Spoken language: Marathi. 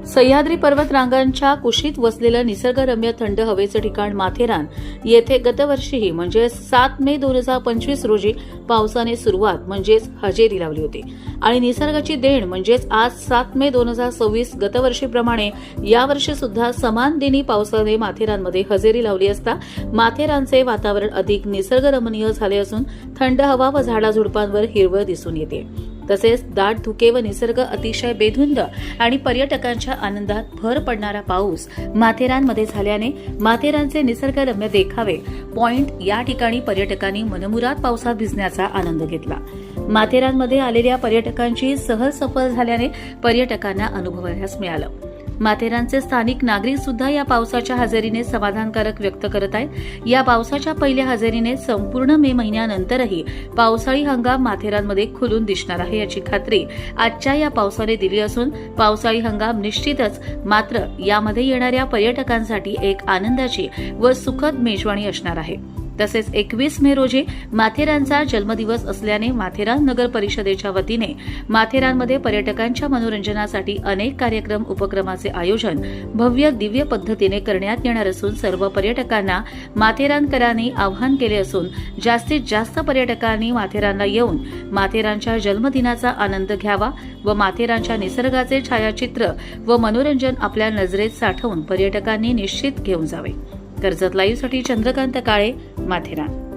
सह्याद्री पर्वत रांगांच्या कुशीत वसलेलं निसर्गरम्य थंड हवेचं ठिकाण माथेरान येथे गतवर्षीही म्हणजे 7 मे 2025 रोजी पावसाने सुरुवात म्हणजेच हजेरी लावली होती आणि निसर्गाची देण म्हणजेच आज 7 मे 2026 गतवर्षीप्रमाणे यावर्षी सुद्धा समान दिनी पावसाने माथेरानमध्ये हजेरी लावली असता माथेरानचे वातावरण अधिक निसर्गरमणीय झाले असून थंड हवा व झाडाझुडपांवर हिरवळ दिसून येते। तसेच दाट धुके व निसर्ग अतिशय बेधुंद आणि पर्यटकांच्या आनंदात भर पडणारा पाऊस माथेरानमध्ये झाल्याने माथेरानचे निसर्गरम्य देखावे पॉइंट या ठिकाणी पर्यटकांनी मनमुराद पावसात भिजण्याचा आनंद घेतला। माथेरानमध्ये आलेल्या पर्यटकांची सहल सफल झाल्याने पर्यटकांना अनुभवायला मिळालं। माथेरानचे स्थानिक नागरिक सुद्धा या पावसाच्या हजेरीने समाधानकारक व्यक्त करत आहेत। या पावसाच्या पहिल्या हजेरीने संपूर्ण मे महिन्यानंतरही पावसाळी हंगाम माथेरानमध्ये खुलून दिसणार आहे याची खात्री आजच्या या पावसाने दिली असून पावसाळी हंगाम निश्चितच मात्र यामध्ये येणाऱ्या पर्यटकांसाठी एक आनंदाची व सुखद मेजवानी असणार आहे। तसेच 21 मे रोजी माथेरानचा जन्मदिवस असल्याने माथेरान नगर परिषदेच्या वतीने माथेरानमध्ये पर्यटकांच्या मनोरंजनासाठी अनेक कार्यक्रम उपक्रमाचे आयोजन भव्य दिव्य पद्धतीने करण्यात येणार असून सर्व पर्यटकांना माथेरानकरांनी आवाहन केले असून जास्तीत जास्त पर्यटकांनी माथेरानला येऊन माथेरानच्या जन्मदिनाचा आनंद घ्यावा व माथेरानच्या निसर्गाचे छायाचित्र व मनोरंजन आपल्या नजरेत साठवून पर्यटकांनी निश्चित घेऊन जावे। कर्जत लाईव्हसाठी चंद्रकांत काळे, माथेरान।